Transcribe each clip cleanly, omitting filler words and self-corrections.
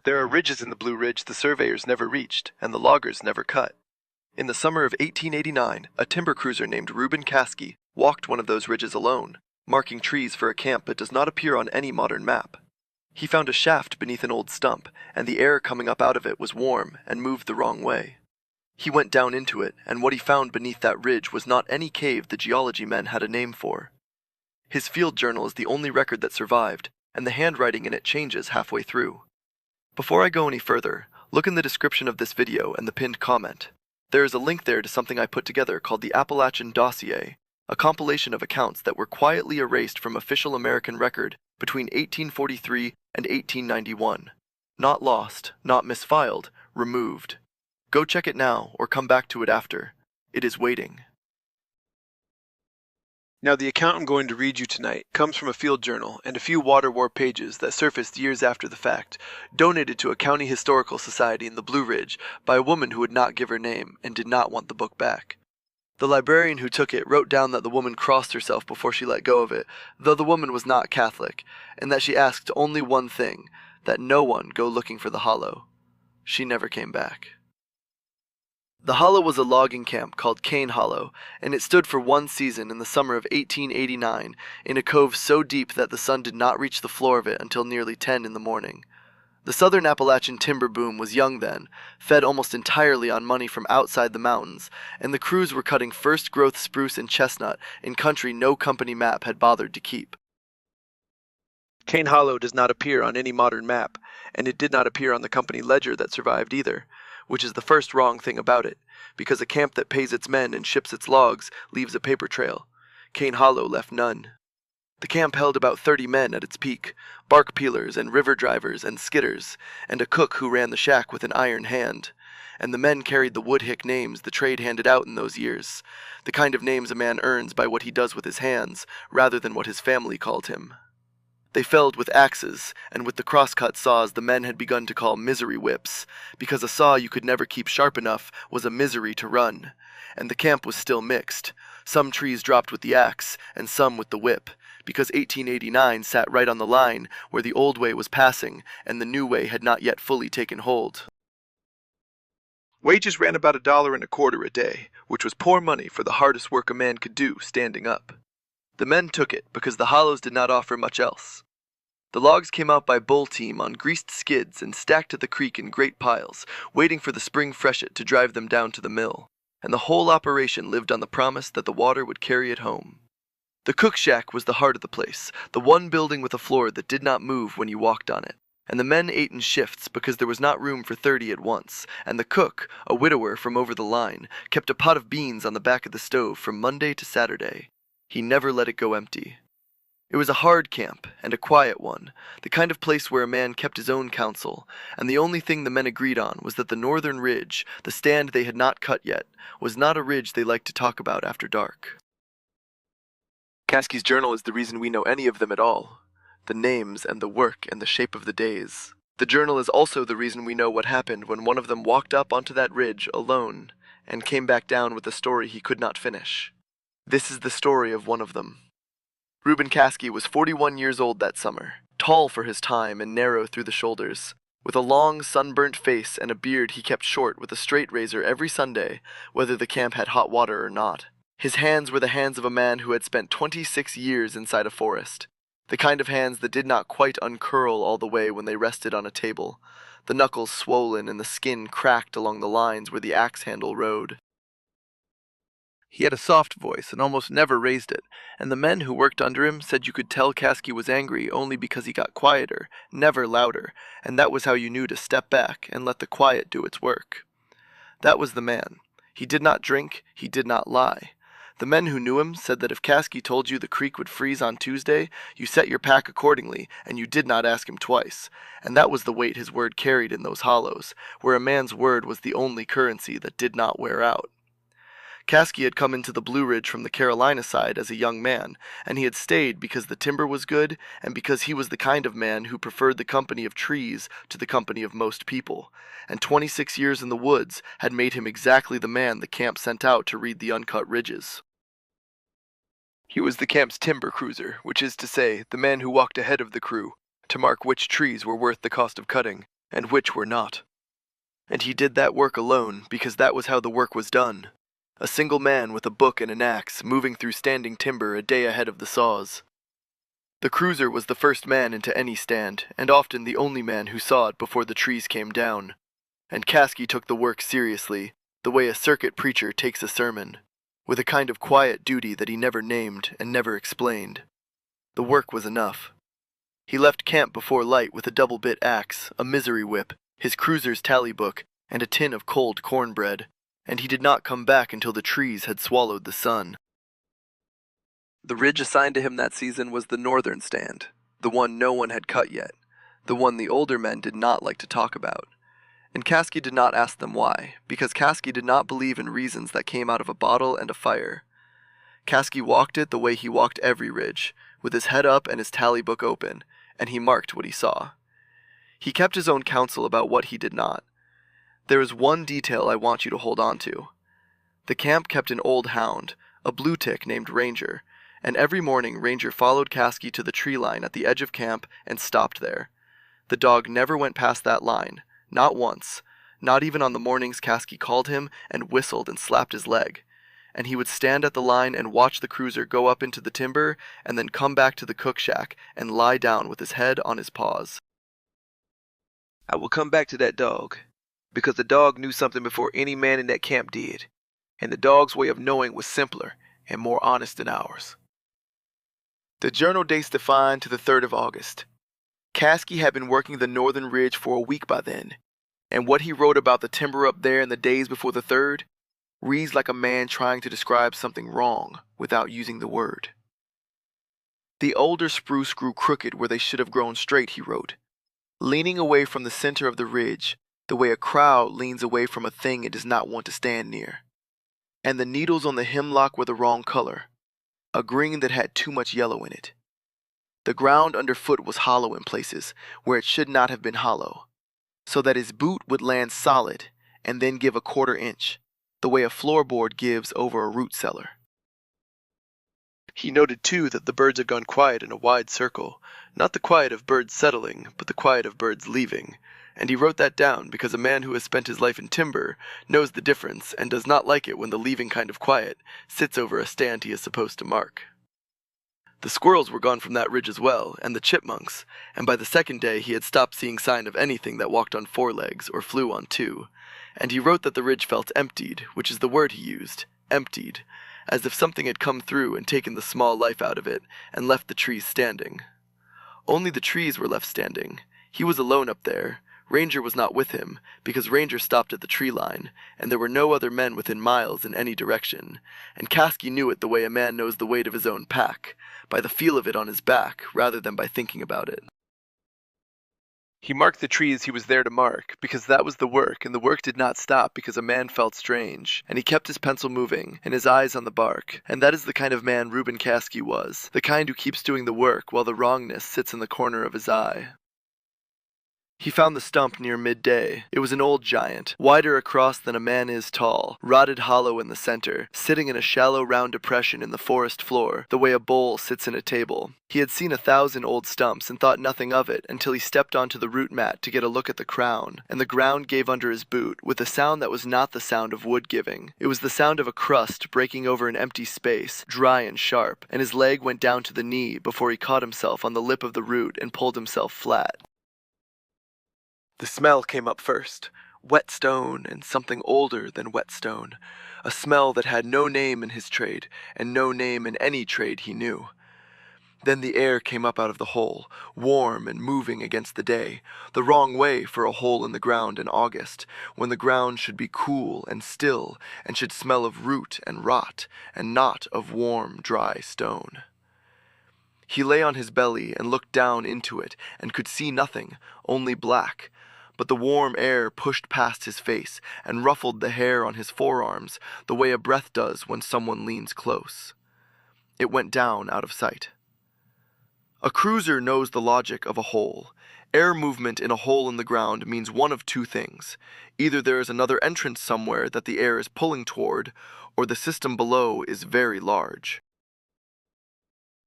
There are ridges in the Blue Ridge the surveyors never reached, and the loggers never cut. In the summer of 1889, a timber cruiser named Reuben Caskey walked one of those ridges alone, marking trees for a camp that does not appear on any modern map. He found a shaft beneath an old stump, and the air coming up out of it was warm and moved the wrong way. He went down into it, and what he found beneath that ridge was not any cave the geology men had a name for. His field journal is the only record that survived, and the handwriting in it changes halfway through. Before I go any further, look in the description of this video and the pinned comment. There is a link there to something I put together called the Appalachian Dossier, a compilation of accounts that were quietly erased from official American record between 1843 and 1891. Not lost, not misfiled, removed. Go check it now or come back to it after. It is waiting. Now the account I'm going to read you tonight comes from a field journal and a few water war pages that surfaced years after the fact, donated to a county historical society in the Blue Ridge by a woman who would not give her name and did not want the book back. The librarian who took it wrote down that the woman crossed herself before she let go of it, though the woman was not Catholic, and that she asked only one thing, that no one go looking for the hollow. She never came back. The hollow was a logging camp called Cane Hollow, and it stood for one season in the summer of 1889 in a cove so deep that the sun did not reach the floor of it until nearly 10 in the morning. The southern Appalachian timber boom was young then, fed almost entirely on money from outside the mountains, and the crews were cutting first-growth spruce and chestnut in country no company map had bothered to keep. Cane Hollow does not appear on any modern map, and it did not appear on the company ledger that survived either, which is the first wrong thing about it, because a camp that pays its men and ships its logs leaves a paper trail. Cane Hollow left none. The camp held about 30 men at its peak, bark peelers and river drivers and skidders, and a cook who ran the shack with an iron hand. And the men carried the woodhick names the trade handed out in those years, the kind of names a man earns by what he does with his hands, rather than what his family called him. They felled with axes, and with the crosscut saws the men had begun to call misery whips, because a saw you could never keep sharp enough was a misery to run, and the camp was still mixed. Some trees dropped with the axe, and some with the whip, because 1889 sat right on the line where the old way was passing, and the new way had not yet fully taken hold. Wages ran about $1.25 a day, which was poor money for the hardest work a man could do standing up. The men took it because the hollows did not offer much else. The logs came out by bull team on greased skids and stacked at the creek in great piles, waiting for the spring freshet to drive them down to the mill, and the whole operation lived on the promise that the water would carry it home. The cook shack was the heart of the place, the one building with a floor that did not move when you walked on it, and the men ate in shifts because there was not room for 30 at once, and the cook, a widower from over the line, kept a pot of beans on the back of the stove from Monday to Saturday. He never let it go empty. It was a hard camp, and a quiet one, the kind of place where a man kept his own counsel, and the only thing the men agreed on was that the northern ridge, the stand they had not cut yet, was not a ridge they liked to talk about after dark. Caskey's journal is the reason we know any of them at all, the names and the work and the shape of the days. The journal is also the reason we know what happened when one of them walked up onto that ridge alone, and came back down with a story he could not finish. This is the story of one of them. Reuben Caskey was 41 years old that summer, tall for his time and narrow through the shoulders. With a long, sunburnt face and a beard he kept short with a straight razor every Sunday, whether the camp had hot water or not. His hands were the hands of a man who had spent 26 years inside a forest, the kind of hands that did not quite uncurl all the way when they rested on a table, the knuckles swollen and the skin cracked along the lines where the axe handle rode. He had a soft voice and almost never raised it, and the men who worked under him said you could tell Caskey was angry only because he got quieter, never louder, and that was how you knew to step back and let the quiet do its work. That was the man. He did not drink, he did not lie. The men who knew him said that if Caskey told you the creek would freeze on Tuesday, you set your pack accordingly, and you did not ask him twice, and that was the weight his word carried in those hollows, where a man's word was the only currency that did not wear out. Caskey had come into the Blue Ridge from the Carolina side as a young man, and he had stayed because the timber was good and because he was the kind of man who preferred the company of trees to the company of most people, and 26 years in the woods had made him exactly the man the camp sent out to read the uncut ridges. He was the camp's timber cruiser, which is to say, the man who walked ahead of the crew, to mark which trees were worth the cost of cutting, and which were not. And he did that work alone because that was how the work was done. A single man with a book and an axe moving through standing timber a day ahead of the saws. The cruiser was the first man into any stand, and often the only man who saw it before the trees came down. And Caskey took the work seriously, the way a circuit preacher takes a sermon, with a kind of quiet duty that he never named and never explained. The work was enough. He left camp before light with a double-bit axe, a misery whip, his cruiser's tally book, and a tin of cold cornbread, and he did not come back until the trees had swallowed the sun. The ridge assigned to him that season was the northern stand, the one no one had cut yet, the one the older men did not like to talk about. And Caskey did not ask them why, because Caskey did not believe in reasons that came out of a bottle and a fire. Caskey walked it the way he walked every ridge, with his head up and his tally book open, and he marked what he saw. He kept his own counsel about what he did not. There is one detail I want you to hold on to. The camp kept an old hound, a blue tick named Ranger, and every morning Ranger followed Caskey to the tree line at the edge of camp and stopped there. The dog never went past that line, not once, not even on the mornings Caskey called him and whistled and slapped his leg, and he would stand at the line and watch the cruiser go up into the timber and then come back to the cook shack and lie down with his head on his paws. I will come back to that dog, because the dog knew something before any man in that camp did, and the dog's way of knowing was simpler and more honest than ours. The journal dates defined to the 3rd of August. Caskey had been working the northern ridge for a week by then, and what he wrote about the timber up there in the days before the 3rd reads like a man trying to describe something wrong without using the word. The older spruce grew crooked where they should have grown straight, he wrote, leaning away from the center of the ridge the way a crowd leans away from a thing it does not want to stand near. And the needles on the hemlock were the wrong color, a green that had too much yellow in it. The ground underfoot was hollow in places where it should not have been hollow, so that his boot would land solid and then give a 1/4 inch, the way a floorboard gives over a root cellar. He noted too that the birds had gone quiet in a wide circle, not the quiet of birds settling, but the quiet of birds leaving, and he wrote that down because a man who has spent his life in timber knows the difference and does not like it when the leaving kind of quiet sits over a stand he is supposed to mark. The squirrels were gone from that ridge as well, and the chipmunks, and by the second day he had stopped seeing sign of anything that walked on 4 legs or flew on 2, and he wrote that the ridge felt emptied, which is the word he used, emptied, as if something had come through and taken the small life out of it and left the trees standing. Only the trees were left standing. He was alone up there. Ranger was not with him, because Ranger stopped at the tree line, and there were no other men within miles in any direction, and Caskey knew it the way a man knows the weight of his own pack, by the feel of it on his back rather than by thinking about it. He marked the trees he was there to mark, because that was the work, and the work did not stop because a man felt strange, and he kept his pencil moving, and his eyes on the bark, and that is the kind of man Reuben Caskey was, the kind who keeps doing the work while the wrongness sits in the corner of his eye. He found the stump near midday. It was an old giant, wider across than a man is tall, rotted hollow in the center, sitting in a shallow round depression in the forest floor, the way a bowl sits in a table. He had seen 1,000 old stumps and thought nothing of it until he stepped onto the root mat to get a look at the crown, and the ground gave under his boot with a sound that was not the sound of wood giving. It was the sound of a crust breaking over an empty space, dry and sharp, and his leg went down to the knee before he caught himself on the lip of the root and pulled himself flat. The smell came up first, wet stone and something older than wet stone, a smell that had no name in his trade and no name in any trade he knew. Then the air came up out of the hole, warm and moving against the day, the wrong way for a hole in the ground in August, when the ground should be cool and still and should smell of root and rot and not of warm, dry stone. He lay on his belly and looked down into it and could see nothing, only black, but the warm air pushed past his face and ruffled the hair on his forearms the way a breath does when someone leans close. It went down out of sight. A cruiser knows the logic of a hole. Air movement in a hole in the ground means one of 2 things. Either there is another entrance somewhere that the air is pulling toward, or the system below is very large.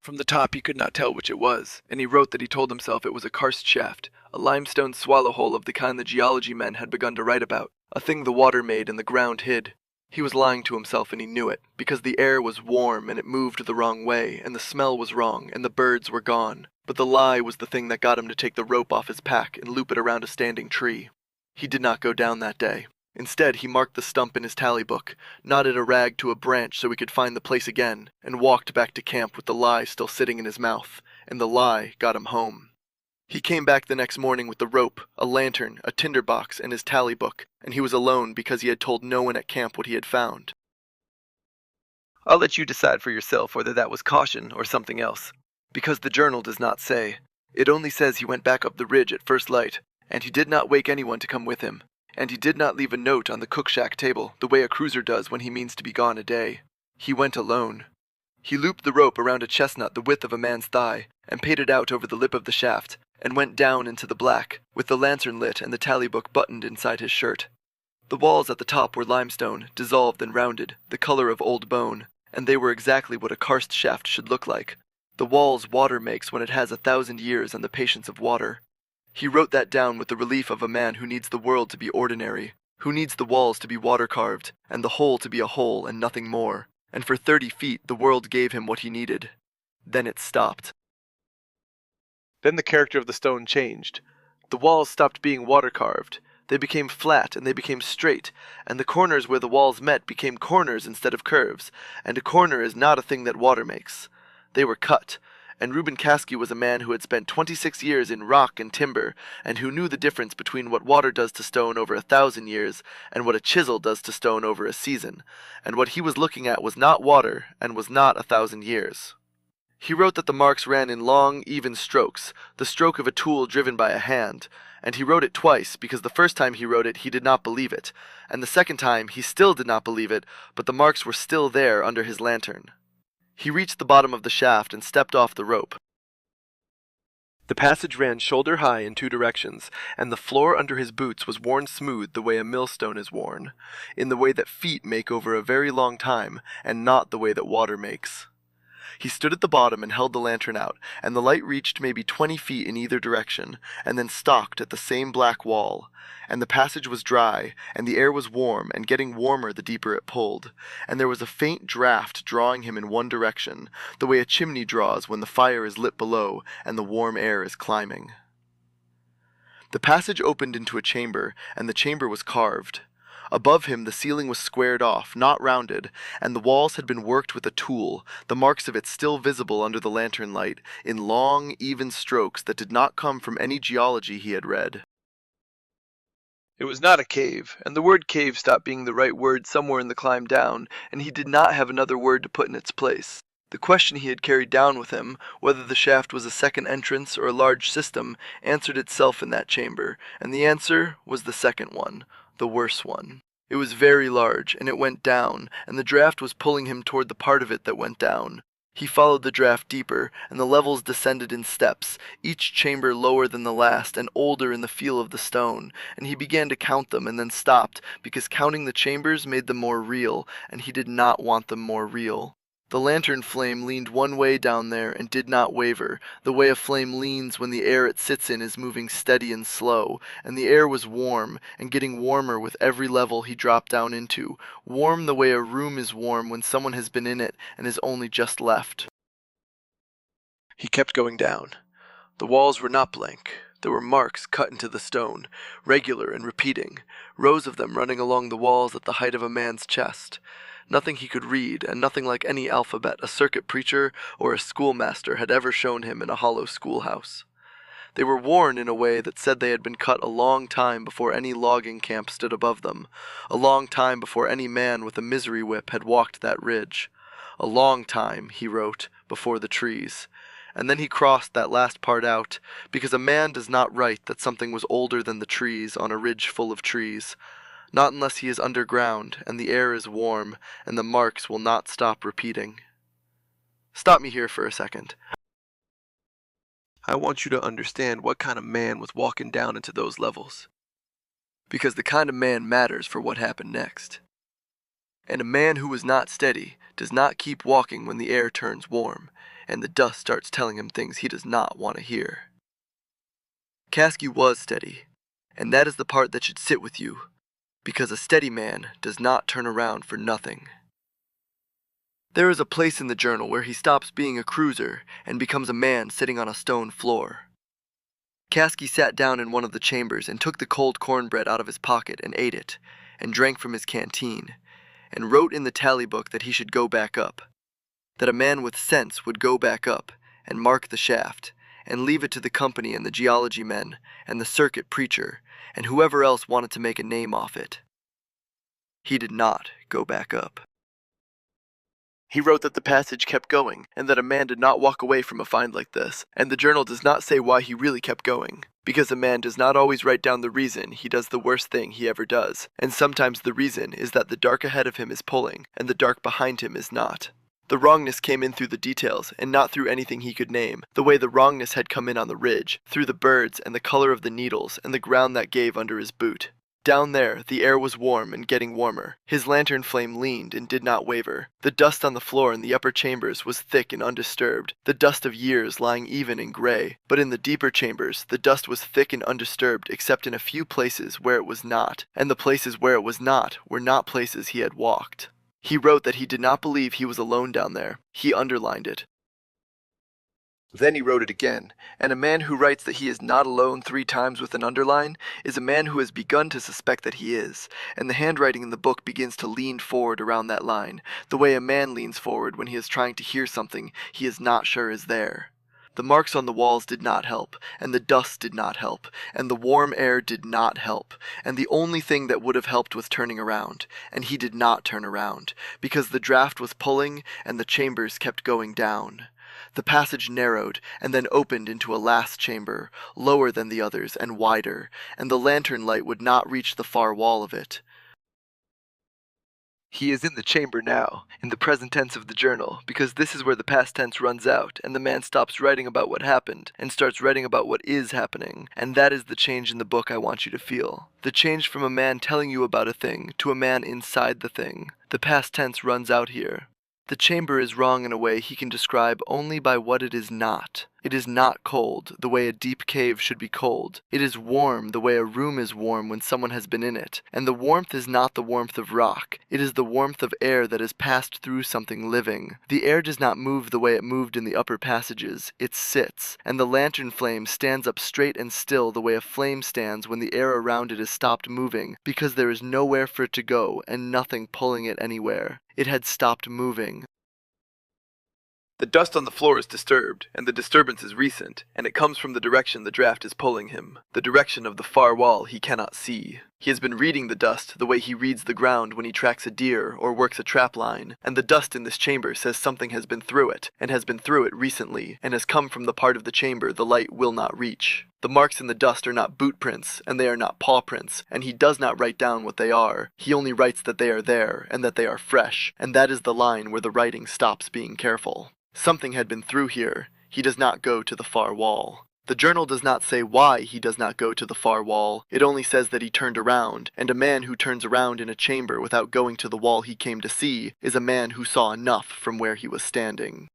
From the top he could not tell which it was, and he wrote that he told himself it was a karst shaft, a limestone swallow hole of the kind the geology men had begun to write about, a thing the water made and the ground hid. He was lying to himself and he knew it, because the air was warm and it moved the wrong way, and the smell was wrong, and the birds were gone. But the lie was the thing that got him to take the rope off his pack and loop it around a standing tree. He did not go down that day. Instead, he marked the stump in his tally book, knotted a rag to a branch so he could find the place again, and walked back to camp with the lie still sitting in his mouth, and the lie got him home. He came back the next morning with the rope, a lantern, a tinderbox, and his tally book, and he was alone because he had told no one at camp what he had found. I'll let you decide for yourself whether that was caution or something else, because the journal does not say. It only says he went back up the ridge at first light, and he did not wake anyone to come with him. And he did not leave a note on the cook shack table the way a cruiser does when he means to be gone a day. He went alone. He looped the rope around a chestnut the width of a man's thigh, and paid it out over the lip of the shaft, and went down into the black, with the lantern lit and the tally book buttoned inside his shirt. The walls at the top were limestone, dissolved and rounded, the color of old bone, and they were exactly what a karst shaft should look like. The walls water makes when it has 1,000 years and the patience of water. He wrote that down with the relief of a man who needs the world to be ordinary, who needs the walls to be water-carved, and the hole to be a hole and nothing more, and for 30 feet the world gave him what he needed. Then it stopped. Then the character of the stone changed. The walls stopped being water-carved. They became flat and they became straight, and the corners where the walls met became corners instead of curves, and a corner is not a thing that water makes. They were cut. And Reuben Caskey was a man who had spent 26 years in rock and timber, and who knew the difference between what water does to stone over 1,000 years, and what a chisel does to stone over a season, and what he was looking at was not water, and was not 1,000 years. He wrote that the marks ran in long, even strokes, the stroke of a tool driven by a hand, and he wrote it twice, because the first time he wrote it he did not believe it, and the second time he still did not believe it, but the marks were still there under his lantern. He reached the bottom of the shaft and stepped off the rope. The passage ran shoulder high in 2 directions, and the floor under his boots was worn smooth the way a millstone is worn, in the way that feet make over a very long time, and not the way that water makes. He stood at the bottom and held the lantern out, and the light reached maybe 20 feet in either direction, and then stopped at the same black wall, and the passage was dry, and the air was warm, and getting warmer the deeper it pulled, and there was a faint draught drawing him in one direction, the way a chimney draws when the fire is lit below, and the warm air is climbing. The passage opened into a chamber, and the chamber was carved. Above him the ceiling was squared off, not rounded, and the walls had been worked with a tool, the marks of it still visible under the lantern light, in long, even strokes that did not come from any geology he had read. It was not a cave, and the word cave stopped being the right word somewhere in the climb down, and he did not have another word to put in its place. The question he had carried down with him, whether the shaft was a second entrance or a large system, answered itself in that chamber, and the answer was the second one. The worse one. It was very large, and it went down, and the draft was pulling him toward the part of it that went down. He followed the draft deeper, and the levels descended in steps, each chamber lower than the last and older in the feel of the stone, and he began to count them and then stopped, because counting the chambers made them more real, and he did not want them more real. The lantern flame leaned one way down there and did not waver, the way a flame leans when the air it sits in is moving steady and slow, and the air was warm, and getting warmer with every level he dropped down into, warm the way a room is warm when someone has been in it and is only just left. He kept going down. The walls were not blank. There were marks cut into the stone, regular and repeating, rows of them running along the walls at the height of a man's chest. Nothing he could read, and nothing like any alphabet a circuit preacher or a schoolmaster had ever shown him in a hollow schoolhouse. They were worn in a way that said they had been cut a long time before any logging camp stood above them, a long time before any man with a misery whip had walked that ridge, a long time, he wrote, before the trees. And then he crossed that last part out, because a man does not write that something was older than the trees on a ridge full of trees, not unless he is underground, and the air is warm, and the marks will not stop repeating. Stop me here for a second. I want you to understand what kind of man was walking down into those levels. Because the kind of man matters for what happened next. And a man who is not steady does not keep walking when the air turns warm, and the dust starts telling him things he does not want to hear. Caskey was steady, and that is the part that should sit with you, because a steady man does not turn around for nothing. There is a place in the journal where he stops being a cruiser and becomes a man sitting on a stone floor. Caskey sat down in one of the chambers and took the cold cornbread out of his pocket and ate it, and drank from his canteen, and wrote in the tally book that he should go back up, that a man with sense would go back up and mark the shaft, and leave it to the company and the geology men and the circuit preacher and whoever else wanted to make a name off it. He did not go back up. He wrote that the passage kept going, and that a man did not walk away from a find like this, and the journal does not say why he really kept going, because a man does not always write down the reason he does the worst thing he ever does, and sometimes the reason is that the dark ahead of him is pulling, and the dark behind him is not. The wrongness came in through the details, and not through anything he could name, the way the wrongness had come in on the ridge, through the birds and the color of the needles and the ground that gave under his boot. Down there, the air was warm and getting warmer. His lantern flame leaned and did not waver. The dust on the floor in the upper chambers was thick and undisturbed, the dust of years lying even and gray. But in the deeper chambers, the dust was thick and undisturbed except in a few places where it was not, and the places where it was not were not places he had walked. He wrote that he did not believe he was alone down there. He underlined it. Then he wrote it again, and a man who writes that he is not alone 3 times with an underline is a man who has begun to suspect that he is, and the handwriting in the book begins to lean forward around that line, the way a man leans forward when he is trying to hear something he is not sure is there. The marks on the walls did not help, and the dust did not help, and the warm air did not help, and the only thing that would have helped was turning around, and he did not turn around, because the draft was pulling and the chambers kept going down. The passage narrowed, and then opened into a last chamber, lower than the others and wider, and the lantern light would not reach the far wall of it. He is in the chamber now, in the present tense of the journal, because this is where the past tense runs out, and the man stops writing about what happened, and starts writing about what is happening, and that is the change in the book I want you to feel. The change from a man telling you about a thing to a man inside the thing. The past tense runs out here. The chamber is wrong in a way he can describe only by what it is not. It is not cold, the way a deep cave should be cold. It is warm, the way a room is warm when someone has been in it. And the warmth is not the warmth of rock. It is the warmth of air that has passed through something living. The air does not move the way it moved in the upper passages. It sits. And the lantern flame stands up straight and still the way a flame stands when the air around it has stopped moving, because there is nowhere for it to go and nothing pulling it anywhere. It had stopped moving. The dust on the floor is disturbed, and the disturbance is recent, and it comes from the direction the draft is pulling him, the direction of the far wall he cannot see. He has been reading the dust the way he reads the ground when he tracks a deer or works a trap line, and the dust in this chamber says something has been through it, and has been through it recently, and has come from the part of the chamber the light will not reach. The marks in the dust are not boot prints, and they are not paw prints, and he does not write down what they are. He only writes that they are there, and that they are fresh, and that is the line where the writing stops being careful. Something had been through here. He does not go to the far wall. The journal does not say why he does not go to the far wall. It only says that he turned around, and a man who turns around in a chamber without going to the wall he came to see is a man who saw enough from where he was standing.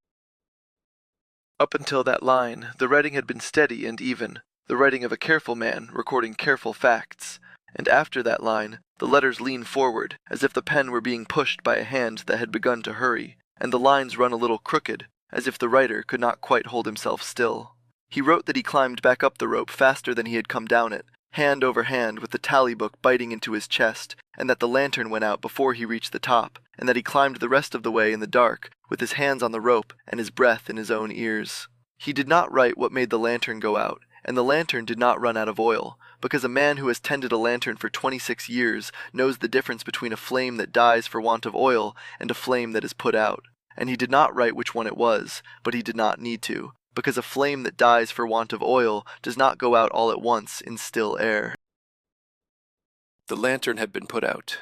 Up until that line, the writing had been steady and even, the writing of a careful man recording careful facts. And after that line, the letters lean forward, as if the pen were being pushed by a hand that had begun to hurry, and the lines run a little crooked, as if the writer could not quite hold himself still. He wrote that he climbed back up the rope faster than he had come down it, hand over hand with the tally book biting into his chest, and that the lantern went out before he reached the top, and that he climbed the rest of the way in the dark, with his hands on the rope and his breath in his own ears. He did not write what made the lantern go out, and the lantern did not run out of oil, because a man who has tended a lantern for 26 years knows the difference between a flame that dies for want of oil and a flame that is put out. And he did not write which one it was, but he did not need to, because a flame that dies for want of oil does not go out all at once in still air. The lantern had been put out.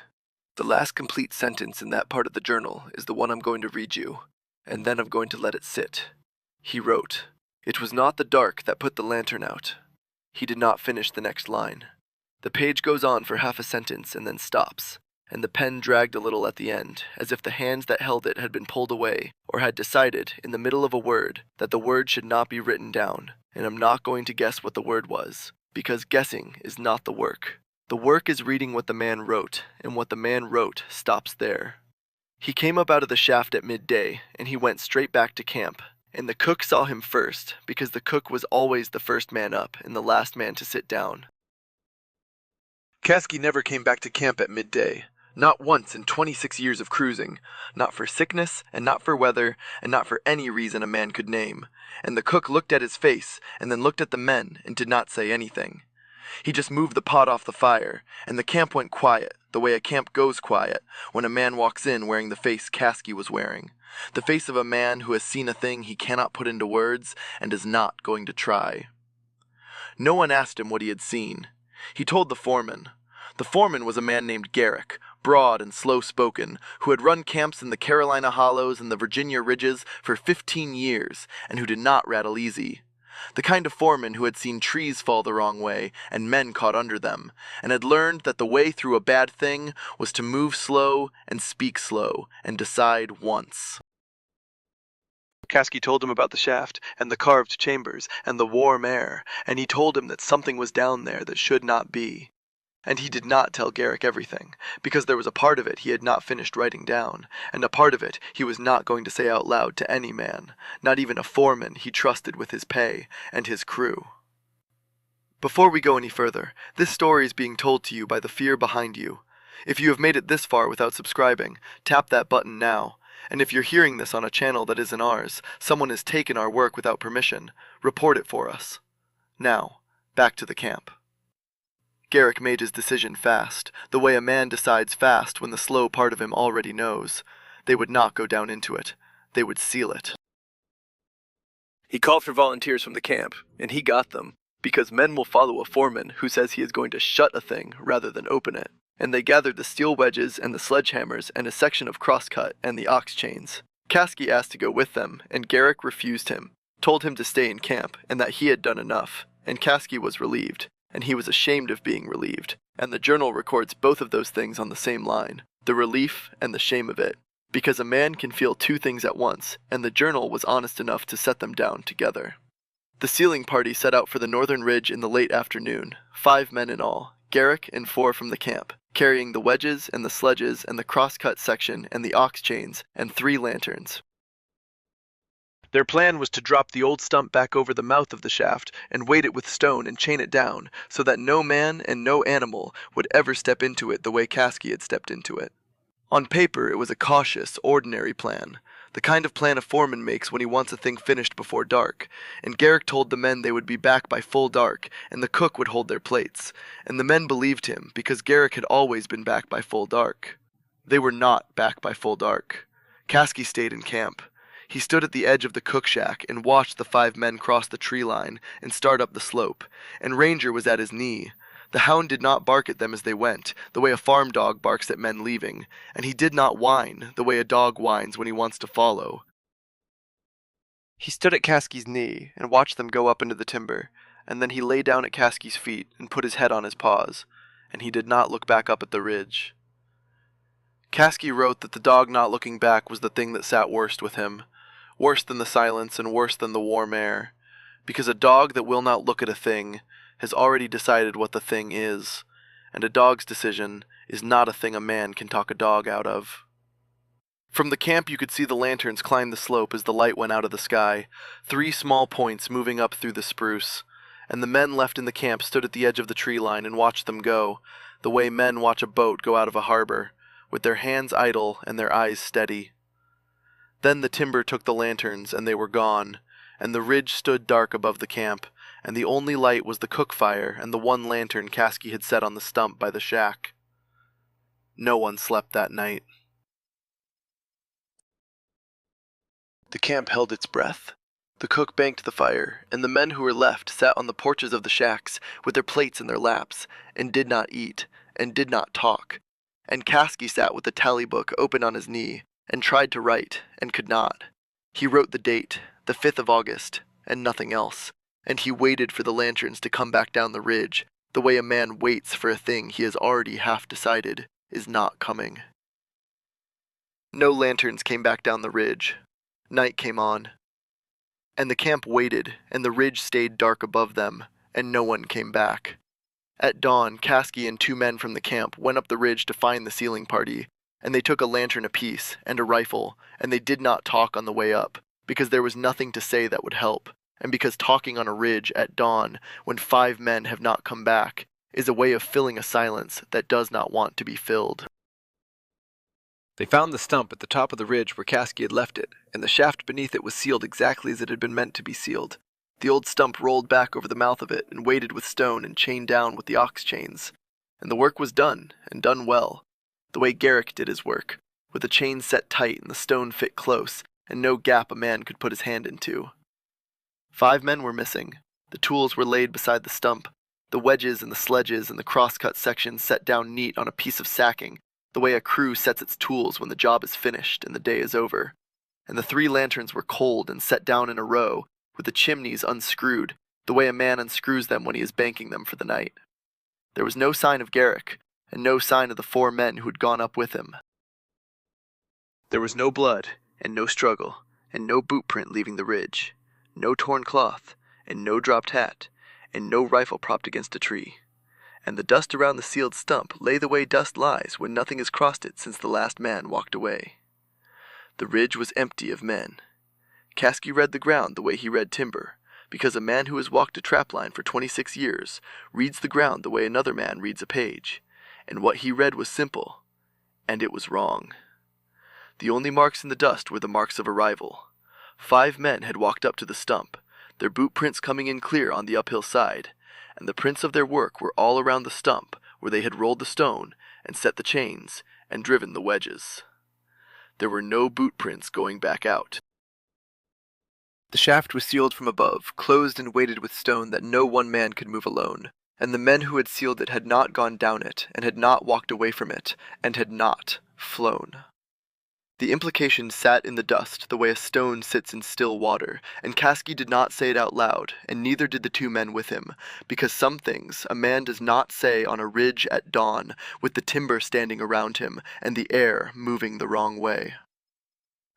The last complete sentence in that part of the journal is the one I'm going to read you, and then I'm going to let it sit. He wrote, "It was not the dark that put the lantern out." He did not finish the next line. The page goes on for half a sentence and then stops. and the pen dragged a little at the end, as if the hands that held it had been pulled away, or had decided, in the middle of a word, that the word should not be written down, and I'm not going to guess what the word was, because guessing is not the work. The work is reading what the man wrote, and what the man wrote stops there. He came up out of the shaft at midday, and he went straight back to camp, and the cook saw him first, because the cook was always the first man up and the last man to sit down. Caskey never came back to camp at midday. Not once in 26 years of cruising. Not for sickness, and not for weather, and not for any reason a man could name. And the cook looked at his face, and then looked at the men, and did not say anything. He just moved the pot off the fire, and the camp went quiet, the way a camp goes quiet, when a man walks in wearing the face Caskey was wearing. The face of a man who has seen a thing he cannot put into words, and is not going to try. No one asked him what he had seen. He told the foreman. The foreman was a man named Garrick, broad and slow-spoken, who had run camps in the Carolina Hollows and the Virginia Ridges for 15 years, and who did not rattle easy. The kind of foreman who had seen trees fall the wrong way and men caught under them, and had learned that the way through a bad thing was to move slow and speak slow and decide once. Caskey told him about the shaft, and the carved chambers, and the warm air, and he told him that something was down there that should not be. And he did not tell Garrick everything, because there was a part of it he had not finished writing down, and a part of it he was not going to say out loud to any man, not even a foreman he trusted with his pay and his crew. Before we go any further, this story is being told to you by the fear behind you. If you have made it this far without subscribing, tap that button now. And if you're hearing this on a channel that isn't ours, someone has taken our work without permission, report it for us. Now, back to the camp. Garrick made his decision fast, the way a man decides fast when the slow part of him already knows. They would not go down into it. They would seal it. He called for volunteers from the camp, and he got them, because men will follow a foreman who says he is going to shut a thing rather than open it. And they gathered the steel wedges and the sledgehammers and a section of crosscut and the ox chains. Caskey asked to go with them, and Garrick refused him, told him to stay in camp, and that he had done enough, and Caskey was relieved. And he was ashamed of being relieved, and the journal records both of those things on the same line, the relief and the shame of it, because a man can feel two things at once, and the journal was honest enough to set them down together. The sealing party set out for the northern ridge in the late afternoon, 5 men in all, Garrick and 4 from the camp, carrying the wedges and the sledges and the cross-cut section and the ox chains and 3 lanterns. Their plan was to drop the old stump back over the mouth of the shaft and weight it with stone and chain it down so that no man and no animal would ever step into it the way Caskey had stepped into it. On paper, it was a cautious, ordinary plan, the kind of plan a foreman makes when he wants a thing finished before dark, and Garrick told the men they would be back by full dark, and the cook would hold their plates, and the men believed him because Garrick had always been back by full dark. They were not back by full dark. Caskey stayed in camp. He stood at the edge of the cook shack and watched the 5 men cross the tree line and start up the slope, and Ranger was at his knee. The hound did not bark at them as they went, the way a farm dog barks at men leaving, and he did not whine, the way a dog whines when he wants to follow. He stood at Caskey's knee and watched them go up into the timber, and then he lay down at Caskey's feet and put his head on his paws, and he did not look back up at the ridge. Caskey wrote that the dog not looking back was the thing that sat worst with him, worse than the silence and worse than the warm air, because a dog that will not look at a thing has already decided what the thing is, and a dog's decision is not a thing a man can talk a dog out of. From the camp you could see the lanterns climb the slope as the light went out of the sky, 3 small points moving up through the spruce, and the men left in the camp stood at the edge of the tree line and watched them go, the way men watch a boat go out of a harbor, with their hands idle and their eyes steady. Then the timber took the lanterns, and they were gone, and the ridge stood dark above the camp, and the only light was the cook fire and the 1 lantern Caskey had set on the stump by the shack. No one slept that night. The camp held its breath. The cook banked the fire, and the men who were left sat on the porches of the shacks with their plates in their laps, and did not eat, and did not talk, and Caskey sat with the tally book open on his knee, and tried to write, and could not. He wrote the date, the 5th of August, and nothing else, and he waited for the lanterns to come back down the ridge, the way a man waits for a thing he has already half decided, is not coming. No lanterns came back down the ridge. Night came on, and the camp waited, and the ridge stayed dark above them, and no one came back. At dawn, Caskey and 2 men from the camp went up the ridge to find the sealing party, and they took a lantern apiece and a rifle, and they did not talk on the way up, because there was nothing to say that would help, and because talking on a ridge at dawn, when 5 men have not come back, is a way of filling a silence that does not want to be filled. They found the stump at the top of the ridge where Caskey had left it, and the shaft beneath it was sealed exactly as it had been meant to be sealed. The old stump rolled back over the mouth of it and weighted with stone and chained down with the ox chains. And the work was done, and done well, the way Garrick did his work, with the chain set tight and the stone fit close, and no gap a man could put his hand into. 5 men were missing. The tools were laid beside the stump, the wedges and the sledges and the cross-cut sections set down neat on a piece of sacking, the way a crew sets its tools when the job is finished and the day is over. And the 3 lanterns were cold and set down in a row, with the chimneys unscrewed, the way a man unscrews them when he is banking them for the night. There was no sign of Garrick, and no sign of the 4 men who had gone up with him. There was no blood, and no struggle, and no boot print leaving the ridge, no torn cloth, and no dropped hat, and no rifle propped against a tree. And the dust around the sealed stump lay the way dust lies when nothing has crossed it since the last man walked away. The ridge was empty of men. Caskey read the ground the way he read timber, because a man who has walked a trapline for 26 years reads the ground the way another man reads a page, and what he read was simple, and it was wrong. The only marks in the dust were the marks of arrival. 5 men had walked up to the stump, their boot prints coming in clear on the uphill side, and the prints of their work were all around the stump where they had rolled the stone and set the chains and driven the wedges. There were no boot prints going back out. The shaft was sealed from above, closed and weighted with stone that no one man could move alone, and the men who had sealed it had not gone down it, and had not walked away from it, and had not flown. The implication sat in the dust the way a stone sits in still water, and Caskey did not say it out loud, and neither did the 2 men with him, because some things a man does not say on a ridge at dawn, with the timber standing around him, and the air moving the wrong way.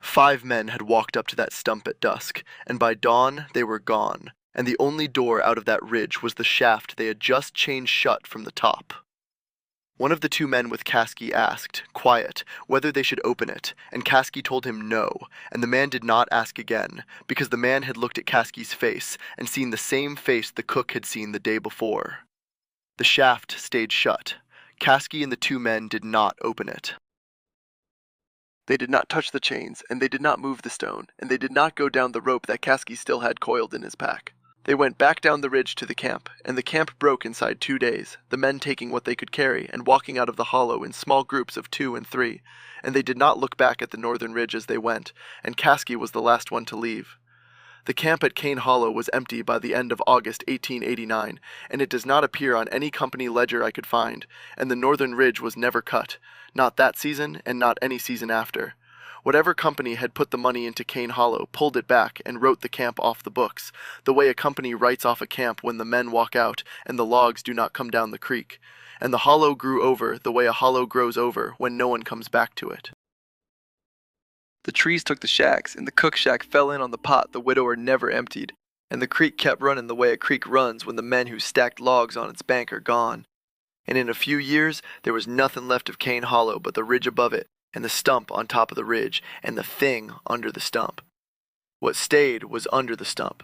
5 men had walked up to that stump at dusk, and by dawn they were gone, and the only door out of that ridge was the shaft they had just chained shut from the top. One of the 2 men with Caskey asked, quiet, whether they should open it, and Caskey told him no, and the man did not ask again, because the man had looked at Caskey's face and seen the same face the cook had seen the day before. The shaft stayed shut. Caskey and the 2 men did not open it. They did not touch the chains, and they did not move the stone, and they did not go down the rope that Caskey still had coiled in his pack. They went back down the ridge to the camp, and the camp broke inside 2 days, the men taking what they could carry and walking out of the hollow in small groups of 2 and 3, and they did not look back at the northern ridge as they went, and Caskey was the last one to leave. The camp at Cane Hollow was empty by the end of August 1889, and it does not appear on any company ledger I could find, and the northern ridge was never cut, not that season and not any season after. Whatever company had put the money into Cane Hollow pulled it back and wrote the camp off the books, the way a company writes off a camp when the men walk out and the logs do not come down the creek, and the hollow grew over the way a hollow grows over when no one comes back to it. The trees took the shacks, and the cook shack fell in on the pot the widower never emptied, and the creek kept running the way a creek runs when the men who stacked logs on its bank are gone. And in a few years there was nothing left of Cane Hollow but the ridge above it, and the stump on top of the ridge, and the thing under the stump. What stayed was under the stump.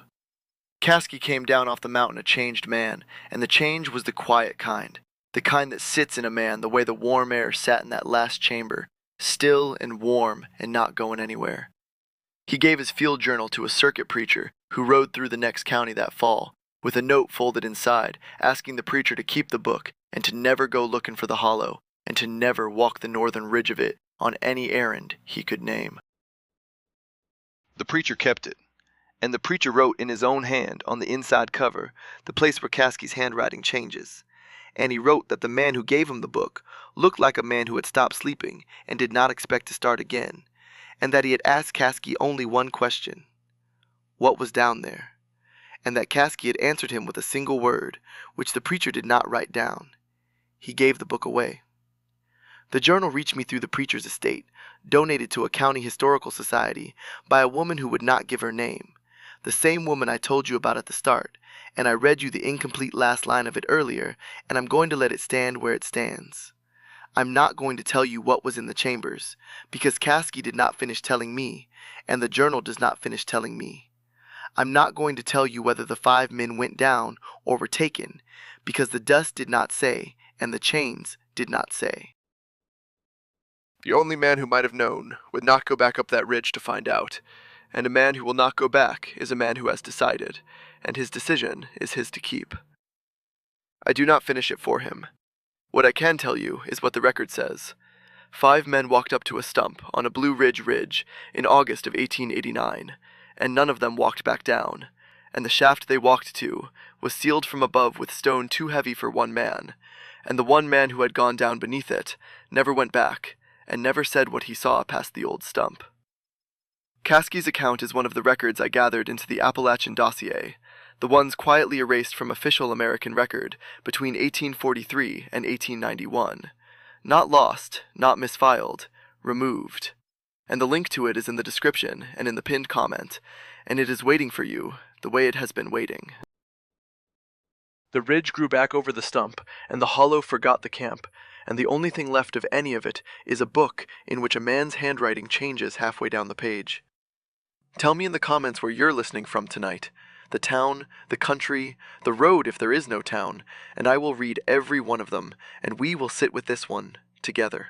Caskey came down off the mountain a changed man, and the change was the quiet kind, the kind that sits in a man the way the warm air sat in that last chamber, still and warm and not going anywhere. He gave his field journal to a circuit preacher who rode through the next county that fall, with a note folded inside, asking the preacher to keep the book and to never go looking for the hollow, and to never walk the northern ridge of it on any errand he could name. The preacher kept it, and the preacher wrote in his own hand on the inside cover the place where Caskey's handwriting changes, and he wrote that the man who gave him the book looked like a man who had stopped sleeping and did not expect to start again, and that he had asked Caskey only one question: what was down there? And that Caskey had answered him with a single word, which the preacher did not write down. He gave the book away. The journal reached me through the preacher's estate, donated to a county historical society by a woman who would not give her name, the same woman I told you about at the start, and I read you the incomplete last line of it earlier, and I'm going to let it stand where it stands. I'm not going to tell you what was in the chambers, because Caskey did not finish telling me, and the journal does not finish telling me. I'm not going to tell you whether the 5 men went down or were taken, because the dust did not say, and the chains did not say. The only man who might have known would not go back up that ridge to find out, and a man who will not go back is a man who has decided, and his decision is his to keep. I do not finish it for him. What I can tell you is what the record says. 5 men walked up to a stump on a Blue Ridge in August of 1889, and none of them walked back down, and the shaft they walked to was sealed from above with stone too heavy for one man, and the one man who had gone down beneath it never went back, and never said what he saw past the old stump. Caskey's account is one of the records I gathered into the Appalachian dossier, the ones quietly erased from official American record between 1843 and 1891. Not lost, not misfiled, removed. And the link to it is in the description and in the pinned comment, and it is waiting for you the way it has been waiting. The ridge grew back over the stump, and the hollow forgot the camp, and the only thing left of any of it is a book in which a man's handwriting changes halfway down the page. Tell me in the comments where you're listening from tonight, the town, the country, the road if there is no town, and I will read every one of them, and we will sit with this one together.